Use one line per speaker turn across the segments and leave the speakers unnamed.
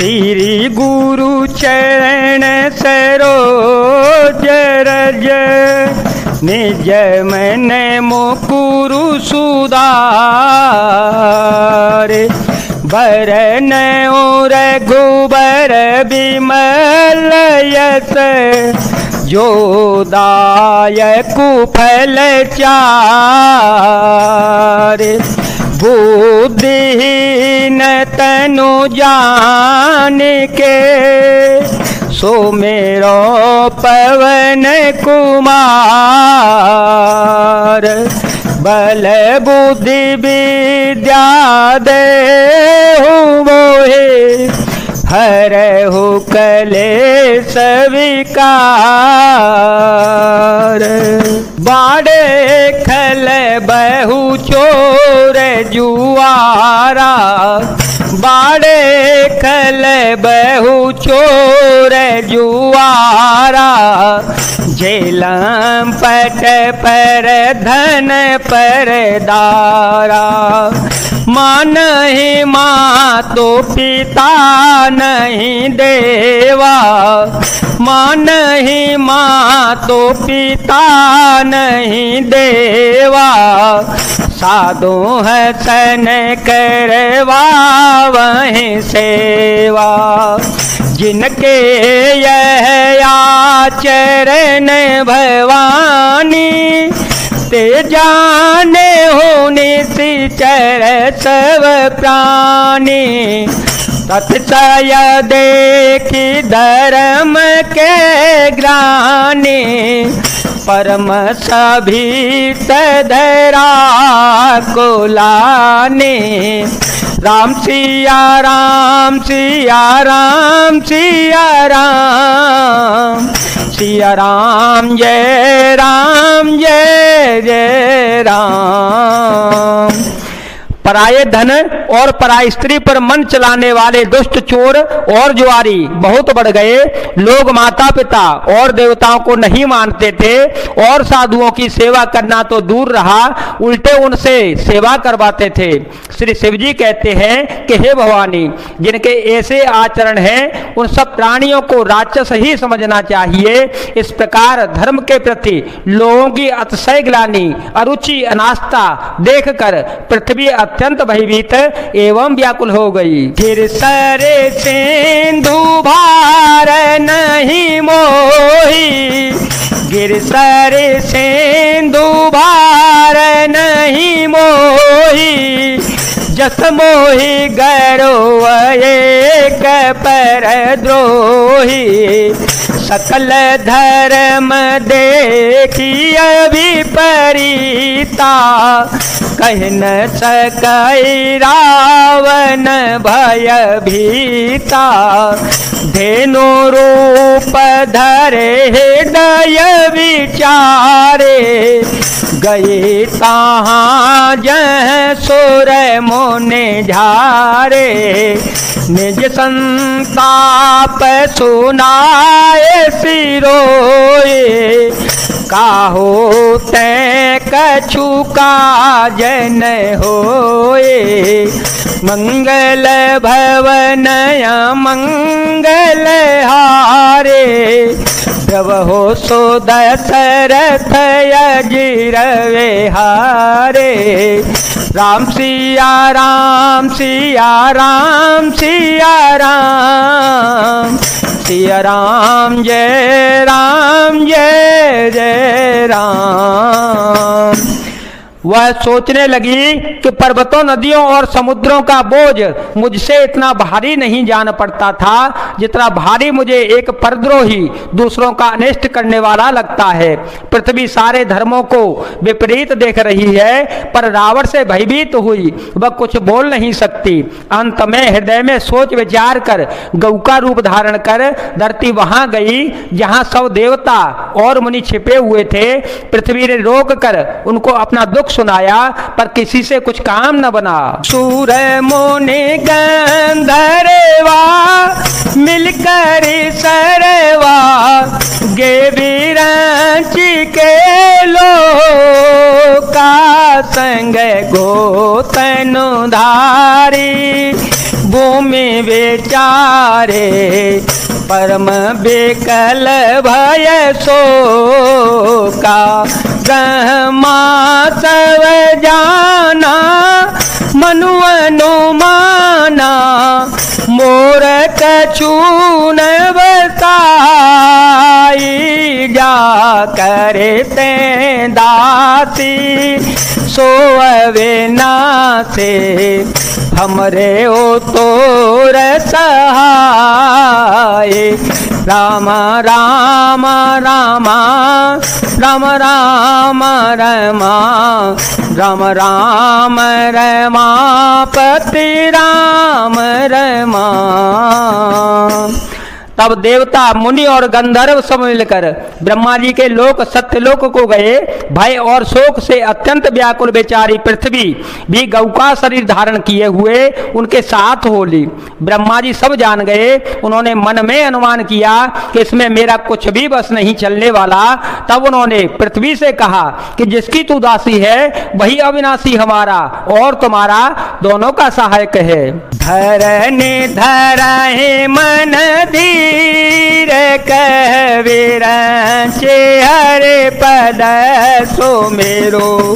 श्री गुरु चरण सरोज रज निज मन मुकुरु सुधार बरन रघुबर बिमल यस जो दायकु फल चार बुद्धिहीन तनु जान के सुमेरो पवन कुमार बल बुद्धि विद्या देहु मोहे हरहु कलेश विकार बाड़े खल बहु चोर जुआरा बाड़े खल बहु चोर जुआरा झेलम पट पर धन पर दारा माँ नहीं माँ तो पिता नहीं देवा माँ नहीं माँ तो पिता नहीं देवा साधु हसन करवा वहीं सेवा जिनके यह आचरण भवानी ते जाने होने से चर सब प्राणी तत्सय देखी धर्म के ग्रानी परम सभी तधरा को लाने राम सिया राम सिया राम सिया राम सिया राम जय जय राम। पराये धन और पराई स्त्री पर मन चलाने वाले दुष्ट चोर और जुआरी बहुत बढ़ गए। लोग माता पिता और देवताओं को नहीं मानते थे और साधुओं की सेवा करना तो दूर रहा, उल्टे उनसे सेवा करवाते थे। श्री शिव जी कहते हैं कि हे भवानी, जिनके ऐसे आचरण हैं उन सब प्राणियों को राक्षस ही समझना चाहिए। इस प्रकार धर्म के प्रति लोगों की अतिशय ग्लानि, अरुचि, अनास्था देखकर पृथ्वी अत्यंत भयभीत एवं व्याकुल हो गई। फिर सरे सिंधु भार नहीं मोही, गिर सरे सिंधु भार नहीं मोही, जस मोहि गरो एक पर द्रोही, सकल धर्म देखी विपरीता, कह न सकई रावण भय भीता, धेनु रूप धरे हृदय विचारे, गए तहाँ जह सुर मोने झारे, निज संताप सुनाए सिरोए, काहो ते कछु काजन होए, मंगल भवन मंगल हारे, प्रभो सो दशरथ अजिरवे हारे, राम सिया राम सिया राम सिया राम, सिया राम जय जय राम। वह सोचने लगी कि पर्वतों, नदियों और समुद्रों का बोझ मुझसे इतना भारी नहीं जान पड़ता था जितना भारी मुझे एक परद्रोही दूसरों का अनिष्ट करने वाला लगता है। पृथ्वी सारे धर्मों को विपरीत देख रही है, पर रावण से भयभीत हुई वह कुछ बोल नहीं सकती। अंत में हृदय में सोच विचार कर गौ का रूप धारण कर धरती वहां गई जहां सब देवता और मुनि छिपे हुए थे। पृथ्वी ने रोक कर उनको अपना दुख सुनाया, पर किसी से कुछ काम न बना। सूर मुनि गंधर्वा मिलकर सरवा, गे विरंची के लोका संग गोतनु धारी, भूमि विचारे, परम बेकल भय शोका। ब्रह्मा सब जाना, मनु अनुमाना, मोर कछु न बताई। जा करे ते दासी, सोवे नासे, हमरे ओ तोर सहाय। राम राम राम राम राम रमा, राम राम रमापति राम रमा। तब देवता मुनि और गंधर्व सब मिलकर ब्रह्मा जी के लोक सत्यलोक को गए। भय और शोक से अत्यंत व्याकुल बेचारी पृथ्वी भी गौ का शरीर धारण किए हुए उनके साथ हो ली। ब्रह्मा जी सब जान गए। उन्होंने मन में अनुमान किया कि इसमें मेरा कुछ भी बस नहीं चलने वाला। तब उन्होंने पृथ्वी से कहा कि जिसकी तू दासी है वही अविनाशी हमारा और तुम्हारा दोनों का सहायक है। धरने धरहे मन धीर कहवीरचे, हरे पद सो मेरो।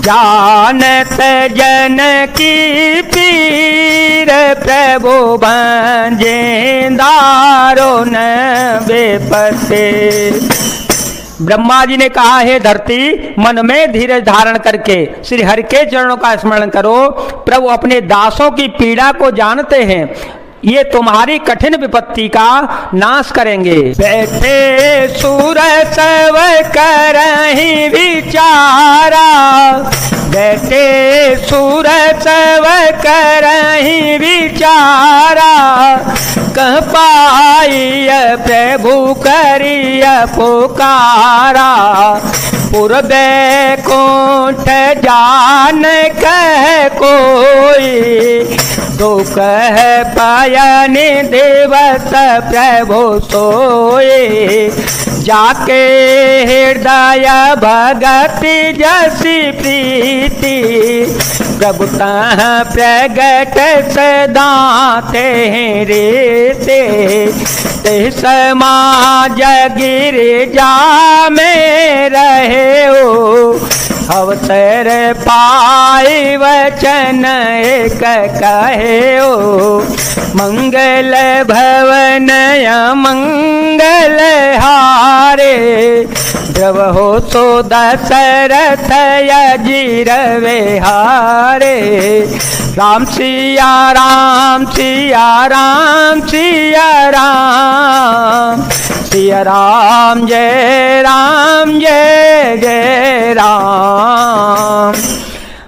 जानत जन की पीर, प्रभु भंजे दारो न बेपते। ब्रह्मा जी ने कहा, हे धरती, मन में धीरज धारण करके श्री हरि के चरणों का स्मरण करो। प्रभु अपने दासों की पीड़ा को जानते हैं, ये तुम्हारी कठिन विपत्ति का नाश करेंगे। बैठे सूर सब करहि विचारा, बैठे सूर सब करहि विचारा। कह पाई प्रभु करिय पुकारा, पूर्वे कोठ जान कह कोई। तो कह पायन देवत प्रभु सोए, जाके हृदय भगति जसी प्रीति। प्रभु तह प्रगट सदा तेरे ते, ते समाज गिरिजा में रहे हो। अवसर पाई वचन एक कहे हो, मंगल भवन मंगल हारे। जब हो तो दशरथ अजीर विहारे। राम सिया राम सिया राम सिया राम, सिया राम जय जय राम।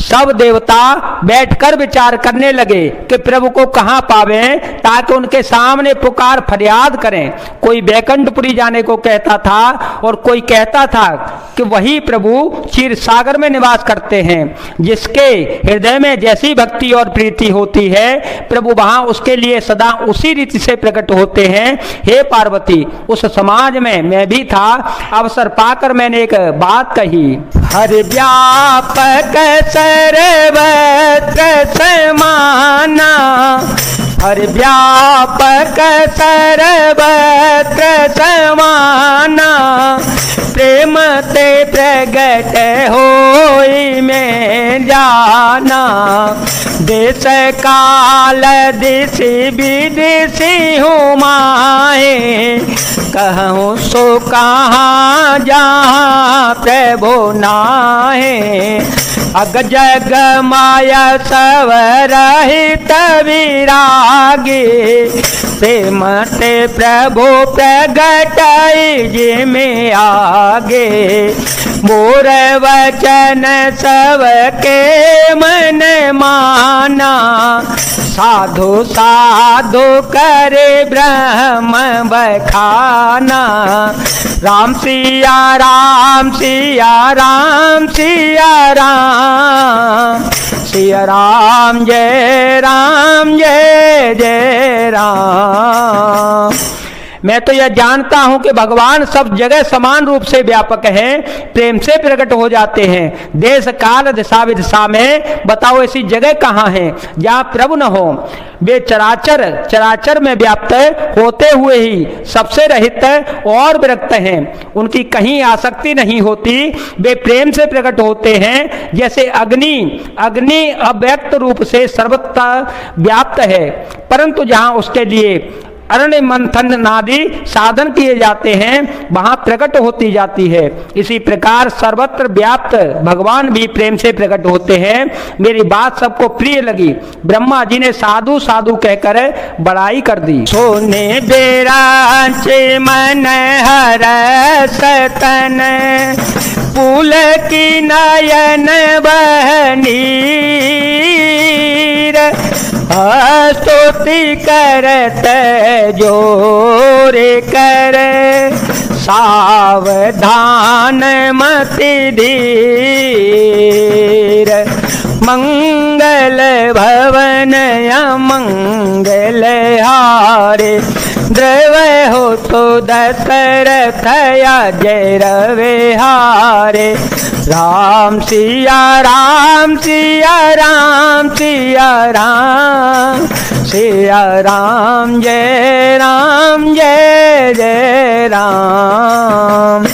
सब देवता बैठकर विचार करने लगे कि प्रभु को कहाँ पावे, ताकि उनके सामने पुकार फरियाद करें। कोई बैकुंठपुरी जाने को कहता था और कोई कहता था कि वही प्रभु क्षीर सागर में निवास करते हैं। जिसके हृदय में जैसी भक्ति और प्रीति होती है, प्रभु वहां उसके लिए सदा उसी रीति से प्रकट होते हैं। हे पार्वती, उस समाज में मैं भी था। अवसर पाकर मैंने एक बात कही, हरि व्यापक सर्वत्र समाना, हरि व्यापक सर्वत्र समाना। प्रेम ते प्रगट होई में जाना, देश काल दिशि विदिशि हूँ माहे। कहूँ सो कहाँ जहाँ प्रभु नाहे, अग जग माया सब रहित विरागी। प्रेम ते प्रभु प्रगटाई जी में आगे, मोर वचन सबके मन माना। साधु साधु करे ब्रह्म बखाना, राम सिया राम सिया राम सिया राम, सिया राम जय जय राम। मैं तो यह जानता हूं कि भगवान सब जगह समान रूप से व्यापक हैं, प्रेम से प्रकट हो जाते हैं। देश काल दिशा विदिशा में बताओ ऐसी जगह कहाँ है जहाँ प्रभु न हो। वे चराचर में व्याप्त होते हुए ही सबसे रहित और विरक्त हैं। उनकी कहीं आसक्ति नहीं होती। वे प्रेम से प्रकट होते हैं जैसे अग्नि अव्यक्त रूप से सर्वत्र व्याप्त है, परंतु जहाँ उसके लिए अरण्य मंथन नादि साधन किए जाते हैं वहां प्रकट होती जाती है। इसी प्रकार सर्वत्र व्याप्त भगवान भी प्रेम से प्रकट होते हैं। मेरी बात सबको प्रिय लगी। ब्रह्मा जी ने साधु साधु कहकर बड़ाई कर दी। सोने बेरांच मन हर सतन पुल की नयन बहनी स्तुति करत जोरे कर सावधान मति धीर मंगल भवन अमंगल हारे द्रवय हो तो दशरथ जय रवे हारे राम सिया राम सिया राम सिया राम सिया राम जय जय राम।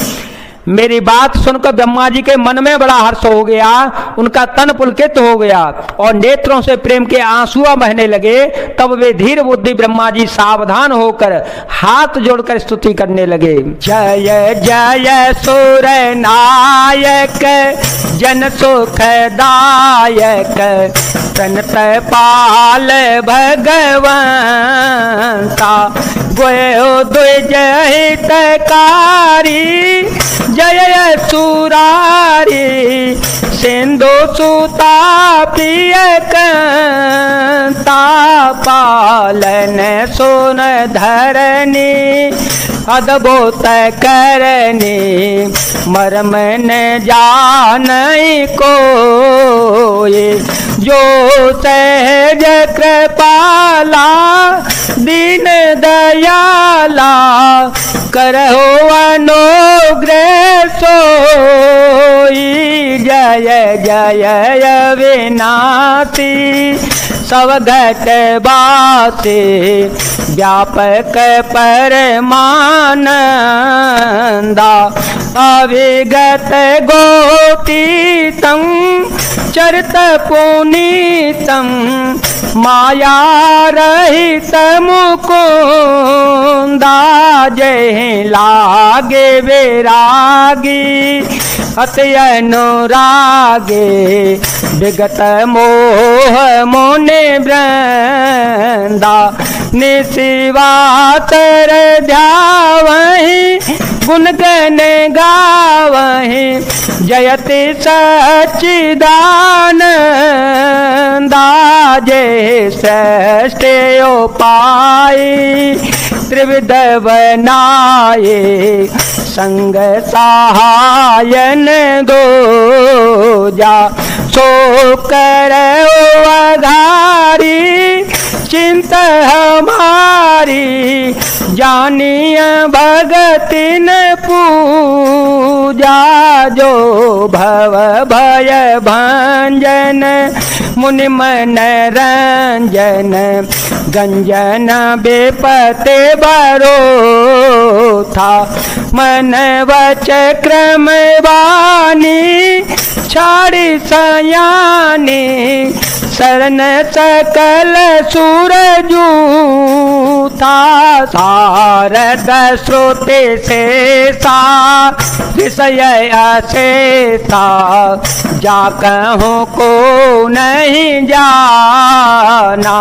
मेरी बात सुनकर ब्रह्मा जी के मन में बड़ा हर्ष हो गया। उनका तन पुलकित हो गया और नेत्रों से प्रेम के आंसू बहने लगे। तब वे धीर बुद्धि ब्रह्मा जी सावधान होकर हाथ जोड़कर स्तुति करने लगे। जय जय सुर नायक जन सुखदायक तनत पाल भगवंता गयो द्विज हितकारी जय सुरारी सिंधु सुता प्रिय कंता पालन सुन धरनी अद्भुत करनी मर्म न जानई कोई जो सहज कृपाला दीन दयाला करहो अनुग्रह सोई जय जय अविनाशी सब घट बासे व्यापक परमानंदा अविगत गोतीतम चरित पुनीतम माया रहित मुकुंदा जय लागे विरागी अति अनुरागे विगत मोह मोने वृंदा निशिवातर ध्यावहि गुण गण गावहि जयति सच्चिदानंदा जय श्रेष्ठ उपाय त्रिविध बनाए संग सहायन दो जा सो कर अघारी चिंत हमारी जानिय भगतिन पूजा जो भव भय भंजन मुनि मन रंजन गंजन बेपते बरो था मन वच क्रम वाणी छाड़ी सयानी शरण सकल सूरजू था सारद श्रोते से सा विषय अशेषा जा कहूँ को नहीं जाना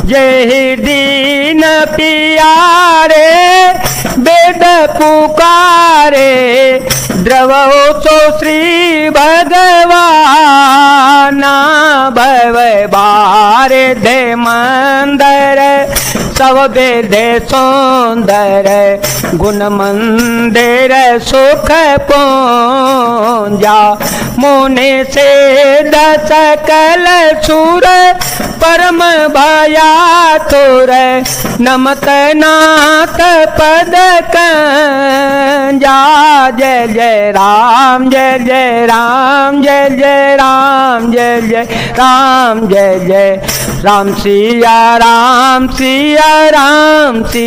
यही दीन पियारे वेद पुकारे द्रवो सो श्री भगवाना भव बारे दे मंदर सब वेदे सुंदर गुण मंदिर सुख पूंजा मुनि से दस कल सुर परम भया तुर नमत नाथ पद कंजा। जय जय राम जय जय राम जय जय राम जय जय राम जय जय राम सिया राम सिया राम सिया।